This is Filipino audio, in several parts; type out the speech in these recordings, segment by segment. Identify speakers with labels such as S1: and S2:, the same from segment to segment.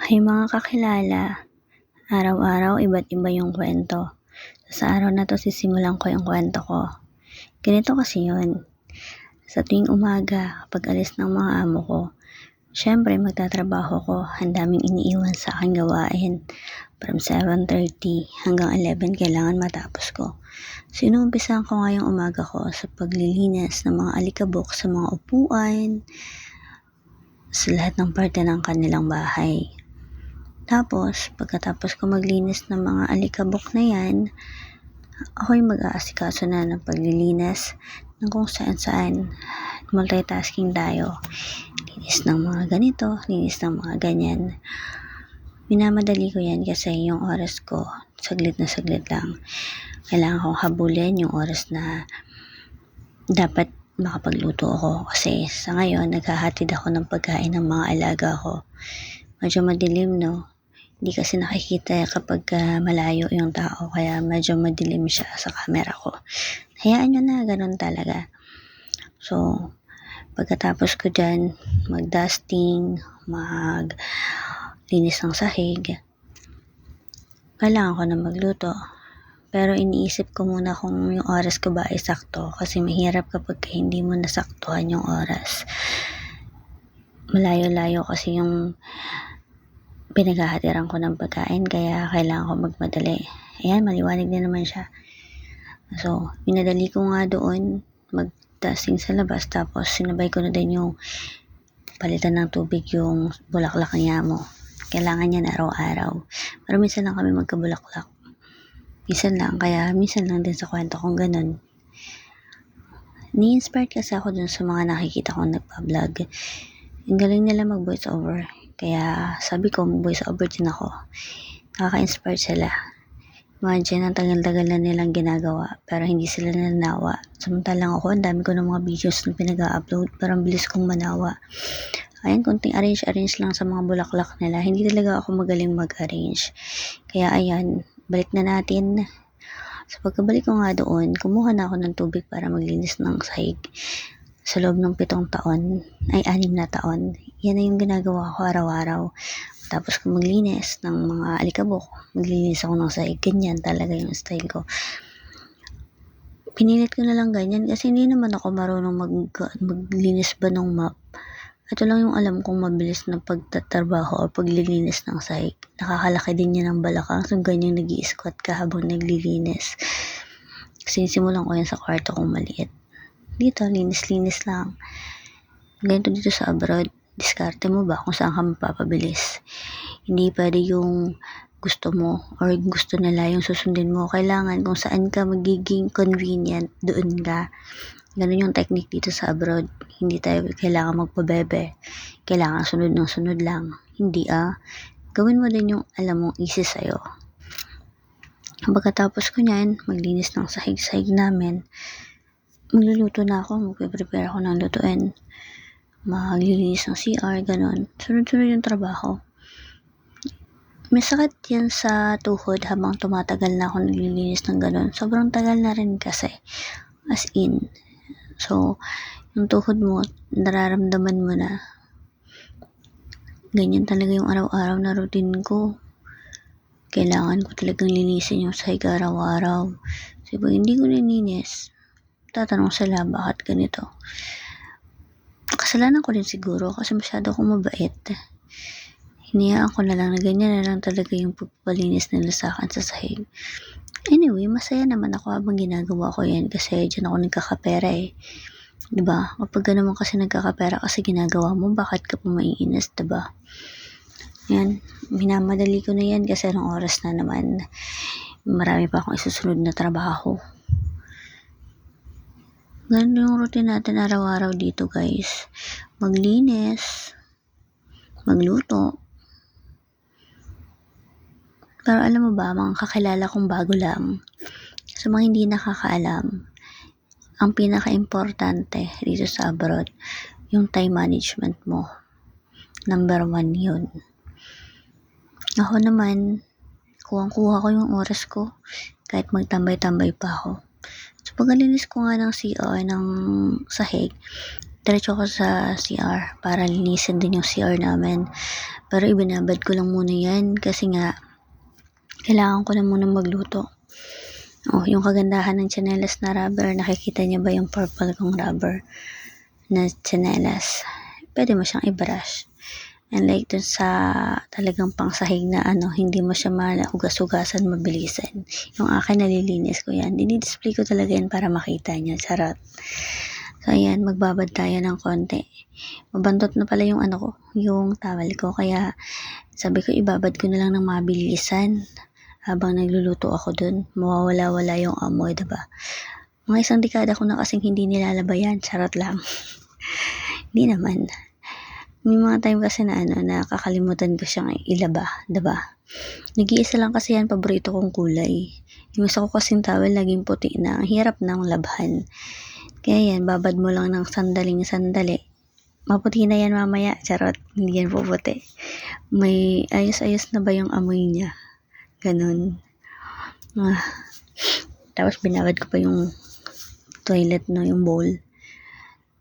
S1: Hay mga kakilala, araw-araw iba't iba yung kwento. Sa araw na 'to sisimulan ko yung kwento ko. Ganito kasi yun, sa tuwing umaga kapag alis ng mga amo ko, siyempre magtatrabaho ko, ang daming iniiwan sa aking gawain. From 7:30 hanggang 11 kailangan matapos ko. So inumpisahan ko nga yung umaga ko sa paglilinis ng mga alikabok sa mga upuan, sa lahat ng parte ng kanilang bahay. Tapos, pagkatapos ko maglinis ng mga alikabok na yan, ako'y mag-aasikaso na ng paglilinis ng kung saan-saan. Multitasking tayo. Linis ng mga ganito, linis ng mga ganyan. Minamadali ko yan kasi yung oras ko, saglit na saglit lang. Kailangan kong habulin yung oras na dapat makapagluto ako. Kasi sa ngayon, naghahatid ako ng pagkain ng mga alaga ko. Medyo madilim, no? Hindi kasi nakikita kapag malayo yung tao, kaya medyo madilim siya sa camera ko. Hayaan nyo na, ganun talaga. So, pagkatapos ko dyan, mag-dusting, mag-linis ng sahig, kailangan ko na magluto. Pero iniisip ko muna kung yung oras ko ba ay sakto, kasi mahirap kapag hindi mo nasaktuhan yung oras. Malayo-layo kasi yung pinaghahatiran ko ng pagkain, kaya kailangan ko magmadali. Ayan, maliwanag na naman siya. So, pinadali ko nga doon mag-dusting sa labas, tapos sinabay ko na din yung palitan ng tubig yung bulaklak niya mo. Kailangan niya na araw-araw. Pero minsan lang kami magkabulaklak. Minsan lang, kaya minsan lang din sa kwento kong ganun. Ni-inspired kasi ako dun sa mga nakikita kong nagpa-vlog. Ang galing nila mag-voice over. Kaya sabi ko, mag-voice over din ako. Nakaka-inspire sila. Imagine, ang tagal-tagal na nilang ginagawa, pero hindi sila nanawa. Samantalang ako, ang dami ko ng mga videos na pinag-upload, parang bilis kong manawa. Ayan, konting arrange lang sa mga bulaklak nila. Hindi talaga ako magaling mag-arrange. Kaya ayan, balik na natin. So pagkabalik ko nga doon, kumuha na ako ng tubig para maglinis ng sahig. Sa loob ng 6 taon, ay 6 na taon, yan na yung ginagawa ko araw-araw. Tapos kung maglinis ng mga alikabok, maglinis ako ng sahig. Ganyan talaga yung style ko. Pinilit ko na lang ganyan kasi hindi naman ako marunong maglinis ba ng map. Ito lang yung alam kong mabilis na pagtatrabaho o paglilinis ng sahig. Nakakalaki din yan ng balakang, so ganyan nag-i-squat ka habang naglilinis. Kasi simulan ko yan sa kwarto kong maliit. Dito, linis-linis lang. Ganito dito sa abroad, diskarte mo ba kung saan ka mapapabilis. Hindi pwede yung gusto mo or gusto nila yung susundin mo. Kailangan kung saan ka magiging convenient, doon ka. Ganun yung technique dito sa abroad. Hindi tayo kailangan magpabebe. Kailangan sunod ng sunod lang. Hindi Gawin mo din yung alam mong easy sa'yo. Pagkatapos ko niyan, maglinis ng sahig-sahig namin. Magluluto na ako. Magpe-prepare ako ng lutuin. Maglilinis ng CR, ganun. Sunod-sunod yung trabaho. May sakit yan sa tuhod habang tumatagal na ako naglilinis ng ganun. Sobrang tagal na rin kasi. As in. So, yung tuhod mo, nararamdaman mo na. Ganyan talaga yung araw-araw na routine ko. Kailangan ko talagang linisin yung sahig araw-araw. So, pag hindi ko nilinis, tatanong sila bakit ganito. Kasalanan ko rin siguro kasi masyado akong mabait. Hinayaan ko na lang na ganyan na lang talaga yung pagpapalinis nila sa akin sa sahig. Anyway, masaya naman ako habang ginagawa ko yan kasi dyan ako nagkakapera eh. Diba? Kapag naman kasi nagkakapera kasi ginagawa mo, bakit ka pa maiinis, diba? Yan, minamadali ko na yan kasi anong oras na naman. Marami pa akong isusunod na trabaho. Ganun yung routine natin araw-araw dito, guys. Maglinis, magluto. Pero alam mo ba, mga kakilala kong bago lang, sa mga hindi nakakaalam, ang pinaka-importante dito sa abroad, yung time management mo. Number 1 yun. Ako naman, kuha ko yung oras ko, kahit magtambay-tambay pa ako. So, pagkalinis ko nga ng CR, ng sahig, diretso ako sa CR para linisin din yung CR namin. Pero ibinabad ko lang muna yan kasi nga kailangan ko na muna magluto. Yung kagandahan ng tsinelas na rubber, nakikita niyo ba yung purple kong rubber na tsinelas? Pwede mo siyang i-brush. And like dun sa talagang pangsahig na hindi mo siya mahugas-hugasan, mabilisan. Yung akin, nalilinis ko yan. Dinidisplay ko talaga yan para makita niya. Charot. So, ayan, magbabad tayo ng konti. Mabantot na pala yung yung towel ko. Kaya, sabi ko, ibabad ko na lang ng mabilisan. Habang nagluluto ako dun, mawawala-wala yung amoy, diba? Mga 1 dekada ko na kasing hindi nilalabayan. Charot lang. Hindi naman. May mga time kasi na nakakalimutan ko siyang ilaba, diba? Nag-iisa lang kasi yan, paborito kong kulay. Yung isa ko kasing towel, naging puti na. Ang hirap ng labhan. Kaya yan, babad mo lang ng sandaling-sandali. Maputi na yan mamaya, charot, hindi yan puputi. May ayos-ayos na ba yung amoy niya? Ganun. Tapos binabad ko pa yung toilet, yung bowl.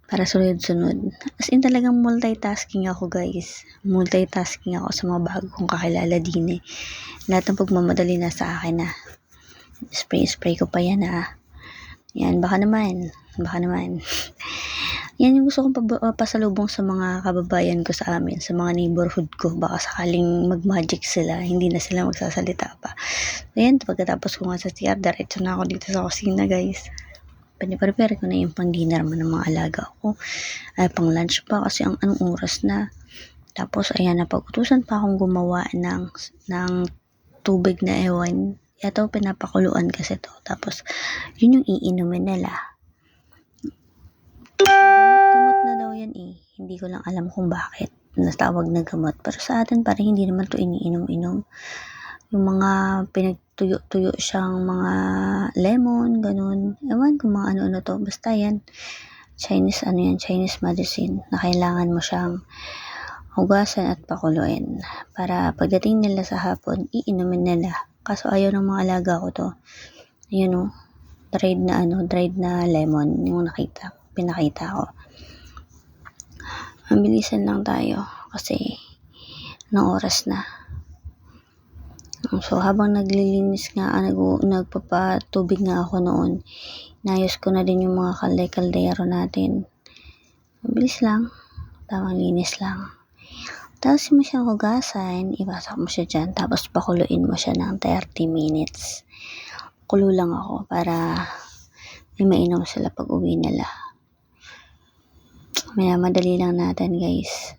S1: Para sunod-sunod. As in talagang multitasking ako, guys. Multitasking ako sa mga bago kong kakilala din eh. Lahat ng pagmamadali na sa akin na. Spray ko pa yan Yan, baka naman. Yan yung gusto kong pasalubong sa mga kababayan ko sa amin, sa mga neighborhood ko. Baka sakaling mag-magic sila, hindi na sila magsasalita pa. So yan, pagkatapos ko nga sa CR, diretso na ako dito sa kusina, guys. Paniprepare ko na yung pang-dinner mo ng mga alaga ko. Ay, pang-lunch pa kasi anong oras na. Tapos, ayan, napag-utusan pa akong gumawa ng tubig na ewan. Ito, pinapakuluan kasi to. Tapos, yun yung iinumin nila. Gamot na daw yan eh. Hindi ko lang alam kung bakit natawag na gamot. Pero sa atin, parang hindi naman to iniinom-inom. Yung mga pinagtuyo-tuyo siyang mga lemon, ganun. Ewan kung mga ano-ano to. Basta yan. Chinese medicine na kailangan mo siyang hugasan at pakuluin. Para pagdating nila sa hapon, iinumin nila. Kaso ayaw ng mga alaga ko to. Ayun dried na lemon yung pinakita ko. Mabilisan lang tayo kasi ng oras na. So, habang naglilinis nga, nagpapatubig nga ako noon, inayos ko na din yung mga kaldero natin. Mabilis lang. Tamang linis lang. Tapos mo siyang hugasan, iwasak mo siya dyan, tapos pakuluin mo siya ng 30 minutes. Kulo lang ako para may mainom sila pag uwi nila. Minamadali lang natin, guys.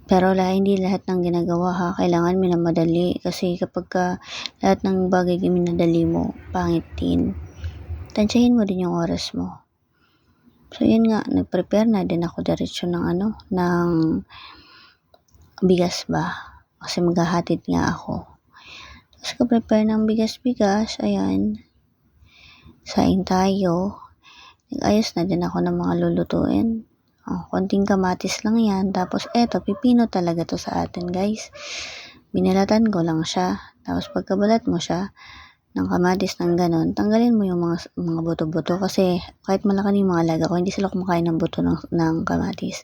S1: Pero hindi lahat ng ginagawa kailangan minamadali. Kasi kapag lahat ng bagay minadali mo, pangit din. Tansyahin mo din yung oras mo. So, yun nga, nag-prepare na din ako diretso ng bigas ba. Kasi maghahatid nga ako. Tapos ka-prepare ng bigas-bigas, ayan. Saing tayo. Nag-ayos na din ako ng mga lulutuin. Konting kamatis lang yan. Tapos eto, pipino talaga to sa atin, guys. Binalatan ko lang siya. Tapos pagkabalat mo siya ng kamatis ng ganon, tanggalin mo yung mga buto-buto kasi kahit malaki yung mga alaga ko, hindi sila kumakain ng buto ng kamatis.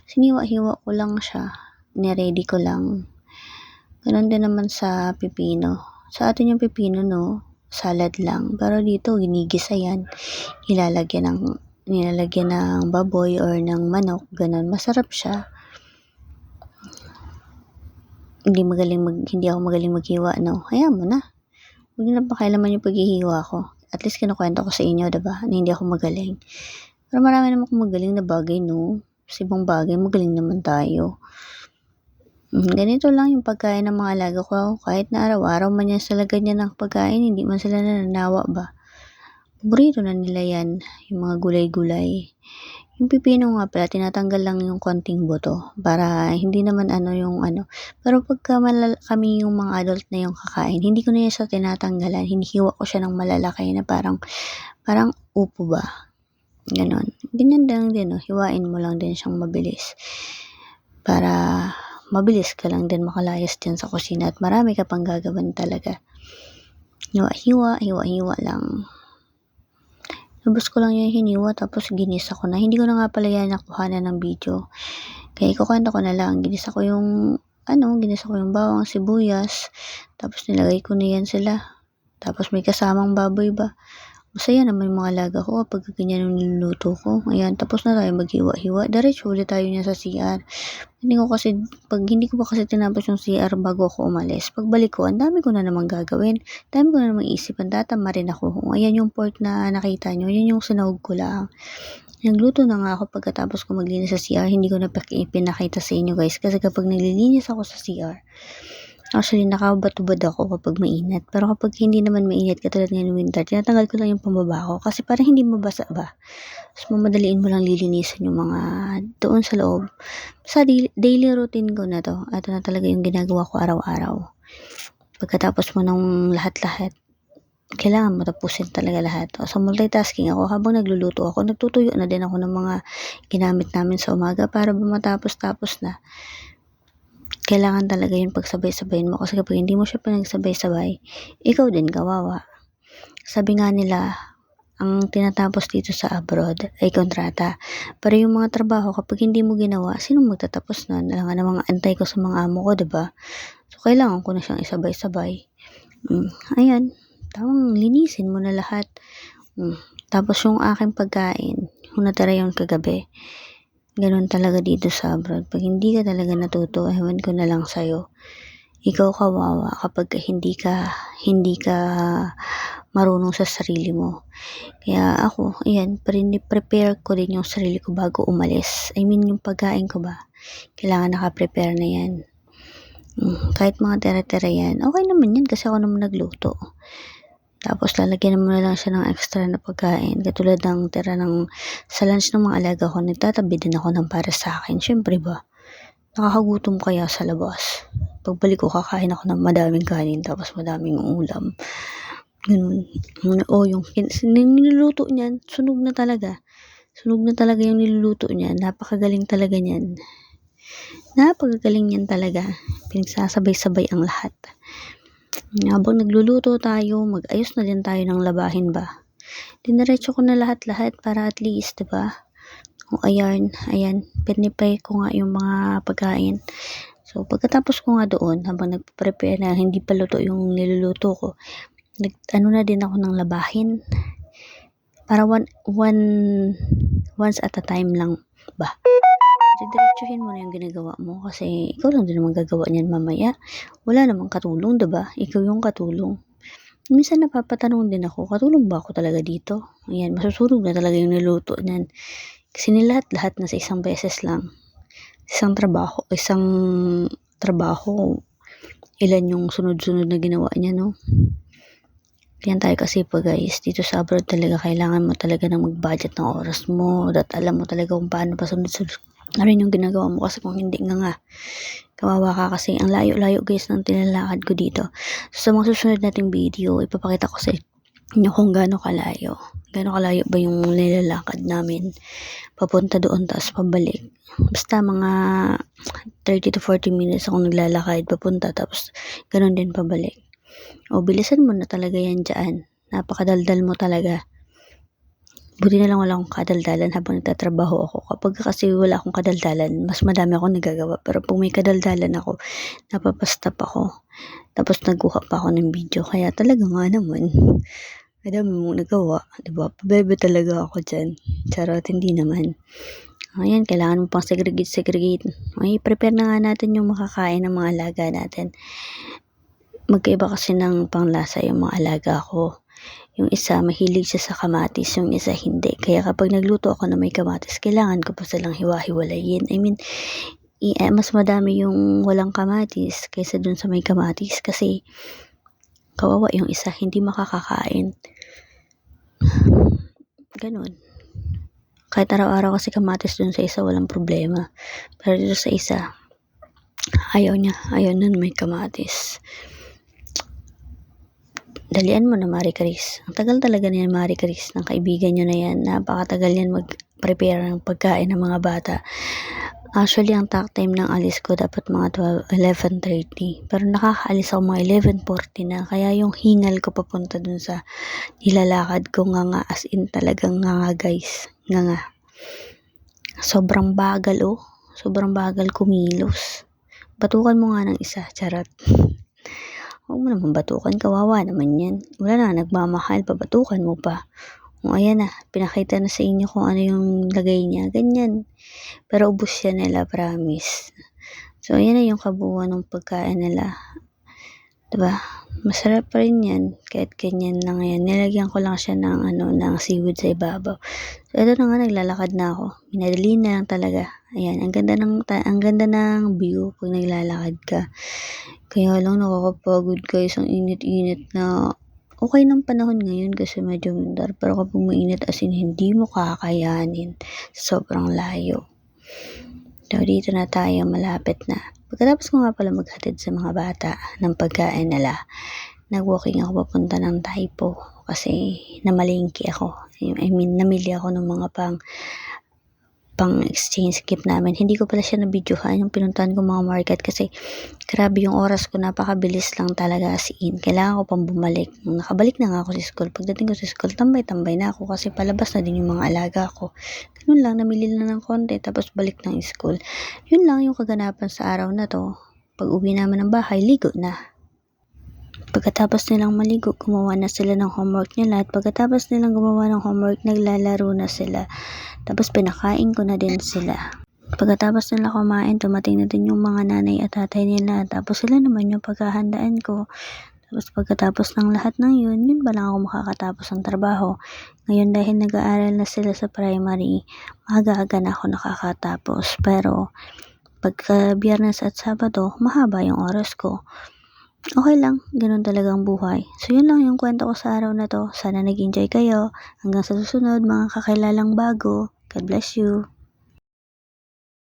S1: Siniwa-hiwa ko lang siya. Niready ko lang. Ganon din naman sa pipino. Sa atin yung pipino, salad lang. Pero dito, ginigisa yan. Nilalagyan ng baboy or ng manok. Ganon. Masarap siya. Hindi ako magaling maghiwa, Hayaan mo na. Huwag nyo na pakailaman yung paghihiwa ko. At least kinukwento ko sa inyo, diba? Na hindi ako magaling. Pero marami naman akong magaling na bagay, Sa ibang bagay, magaling naman tayo. Ganito lang yung pagkain ng mga alaga ko. Kahit na araw-araw man yan sila ganyan ng pagkain, hindi man sila nananawa ba. Paborito na nila yan, yung mga gulay-gulay. Yung pipino nga pala, tinatanggal lang yung konting buto para hindi naman Pero pagka kami yung mga adult na yung kakain, hindi ko na yun siya tinatanggalan. Hinihiwa ko siya ng malalaki na parang upo ba. Ganon. Ganyan lang din, hiwain mo lang din siyang mabilis. Para mabilis ka lang din makalayas dyan sa kusina at marami ka pang gagawin talaga. Hiwa lang. Lubos ko lang yung hiniwa tapos ginisa ko na. Hindi ko na nga pala yan nakuhanan ng video. Kaya ikukwento ko na lang. Ginisa ko yung bawang, sibuyas. Tapos nilagay ko na yan sila. Tapos may kasamang baboy ba. Masaya naman yung mga alaga ko kapag ganyan yung niluluto ko. Ayan, tapos na tayo maghiwa-hiwa. Diretso ulit tayo niya sa CR. Hindi ko pa kasi tinapos yung CR bago ako umalis. Pagbalik ko, ang dami ko na namang gagawin. Dami ko na namang isipan. Tatama rin ako. Ayan yung pork na nakita nyo. Yan yung sinahog ko lang. Nagluto na nga ako pagkatapos ko maglinis sa CR. Hindi ko na pinakita sa inyo guys. Kasi kapag naglilinis ako sa CR, actually, nakabato-bad ako kapag mainit. Pero kapag hindi naman mainit, katulad ng winter, tinatanggal ko lang yung pambaba ko. Kasi parang hindi mabasa ba. Tapos mamadaliin mo lang lilinisan yung mga doon sa loob. Sa daily routine ko na to, ito na talaga yung ginagawa ko araw-araw. Pagkatapos mo ng lahat-lahat, kailangan mo tapusin talaga lahat. So, multitasking ako. Habang nagluluto ako, nagtutuyo na din ako ng mga ginamit namin sa umaga para matapos-tapos na. Kailangan talaga yung pagsabay-sabayin mo kasi kapag hindi mo siya pinagsabay-sabay, ikaw din kawawa. Sabi nga nila, ang tinatapos dito sa abroad ay kontrata. Pero yung mga trabaho, kapag hindi mo ginawa, sinong magtatapos na? Nalangan na mga antay ko sa mga amo ko, diba? So, kailangan ko na siyang isabay-sabay. Ayan, tawang linisin mo na lahat. Tapos yung aking pagkain, yung natira yung kagabi, ganun talaga dito sa abroad. Pag hindi ka talaga natuto, ewan ko na lang sa'yo. Ikaw kawawa kapag hindi ka marunong sa sarili mo. Kaya ako, ayan, prepare ko din yung sarili ko bago umalis. I mean, yung pagkain ko ba, kailangan naka-prepare na yan. Kahit mga tira-tira yan, okay naman yan kasi ako naman nagluto. Tapos lalagyan mo na lang siya ng extra na pagkain. Katulad ng tira sa lunch ng mga alaga ko, nagtatabi din ako ng para sa akin. Siyempre ba, nakakagutom kaya sa labas. Pagbalik ko, kakain ako ng madaming kanin tapos madaming ulam. Ganun. O yung niluluto niyan, sunog na talaga. Sunog na talaga yung niluluto niyan. Napakagaling talaga niyan. Napakagaling niyan talaga. Pinagsasabay-sabay ang lahat. Habang nagluluto tayo, mag-ayos na din tayo ng labahin ba. Diniretso ko na lahat-lahat para at least, diba? O ayan, pinipay ko nga yung mga pagkain. So, pagkatapos ko nga doon, habang nagpe-prepare na hindi pa luto yung niluluto ko, na din ako ng labahin. Para once at a time lang ba. Diretsuhin mo na yung ginagawa mo kasi ikaw lang din naman gagawa niyan mamaya. Wala namang katulong, diba? Ikaw yung katulong. Minsan napapatanong din ako, katulong ba ako talaga dito? Ayan, masusunog na talaga yung niluto niyan. Kasi lahat na sa isang beses lang. Isang trabaho, ilan yung sunod-sunod na ginawa niya, no? Yan tayo kasi po guys, dito sa abroad talaga kailangan mo talaga ng mag-budget ng oras mo at alam mo talaga kung paano pa sunod-sunod na rin yung ginagawa mo kasi kung hindi nga kawawa ka kasi ang layo-layo guys ng tinalakad ko dito. So, sa mga susunod nating video, ipapakita ko sa inyo kung gaano kalayo ba yung nilalakad namin papunta doon tapos pabalik. Basta mga 30 to 40 minutes akong naglalakad papunta tapos ganun din pabalik. O bilisan mo na talaga yan dyan. Napakadaldal mo talaga. Buti na lang wala akong kadaldalan habang nagtatrabaho ako. Kapag kasi wala akong kadaldalan, mas madami akong nagagawa. Pero kung may kadaldalan ako, napapastop ako. Tapos nagkuha pa ako ng video. Kaya talaga nga naman, madami mong nagawa. Diba? Pabebe talaga ako dyan. Charot, hindi naman. Ayan, kailangan mo pang segregate. Ay, prepare na nga natin yung makakain ng mga alaga natin. Magkaiba kasi ng panglasa yung mga alaga ko. Yung isa, mahilig siya sa kamatis. Yung isa, hindi. Kaya kapag nagluto ako na may kamatis, kailangan ko pa silang hiwa-hiwalayin. I mean, mas madami yung walang kamatis kaysa dun sa may kamatis. Kasi, kawawa yung isa, hindi makakakain. Ganun. Kahit araw-araw kasi kamatis dun sa isa, walang problema. Pero dito sa isa, ayaw na may kamatis. Dalian mo na, Marie Chris. Ang tagal talaga niyan, Marie Chris, ng kaibigan nyo na yan. Napakatagal yan mag-prepare ng pagkain ng mga bata. Actually, ang talk time ng alis ko dapat mga 11:30. Pero nakakaalis ako mga 11:40 na. Kaya yung hingal ko papunta dun sa nilalakad ko nga as in talagang nga guys. Nga. Sobrang bagal oh. Sobrang bagal kumilos. Batukan mo nga ng isa, charot. Huwag mo naman batukan, kawawa naman yan. Wala na, nagmamahal, pabatukan mo pa. O ayan na, pinakita na sa inyo kung ano yung lagay niya, ganyan. Pero ubos yan nila, promise. So ayan na yung kabuuan ng pagkain nila. Diba? Masarap pa rin yan, kahit ganyan lang yan. Nilagyan ko lang siya ng ng seaweed sa ibabaw. So ito na nga, naglalakad na ako. Minadali na lang talaga. Ayan, ang ganda ng view pag naglalakad ka. Kaya lang nakakapagod guys, ang init-init na. Okay ng panahon ngayon kasi medyo winter, pero kapag mainit as in hindi mo kakayanin, sobrang layo. So dito na tayo, malapit na. Pagkatapos ko nga pala maghatid sa mga bata ng pagkain nila, nag-walking ako papunta ng Taipo kasi namalingki ako. I mean, namili ako ng mga pang-exchange gift namin. Hindi ko pala siya na-videohan yung pinuntahan ko mga market kasi grabe yung oras ko, napakabilis lang talaga as in. Kailangan ko pang bumalik. Nung nakabalik na nga ako sa school, pagdating ko sa school, tambay-tambay na ako kasi palabas na din yung mga alaga ko. Ganun lang, namili lang ng konti tapos balik ng school. Yun lang yung kaganapan sa araw na to. Pag uwi naman ng bahay, ligo na. Pagkatapos nilang maligo, gumawa na sila ng homework nila at pagkatapos nilang gumawa ng homework, naglalaro na sila. Tapos pinakain ko na din sila. Pagkatapos nila kumain, dumating na din yung mga nanay at tatay nila. Tapos sila naman yung paghahandaan ko. Tapos pagkatapos ng lahat ng yun ba lang ako makakatapos ng trabaho. Ngayon dahil nag-aaral na sila sa primary, aga-aga na ako nakakatapos. Pero pagka Biyernes at Sabado, mahaba yung oras ko. Okay lang, ganun talaga ang buhay. So yun lang yung kwento ko sa araw na to. Sana nag-enjoy kayo. Hanggang sa susunod, mga kakilalang bago. God bless you.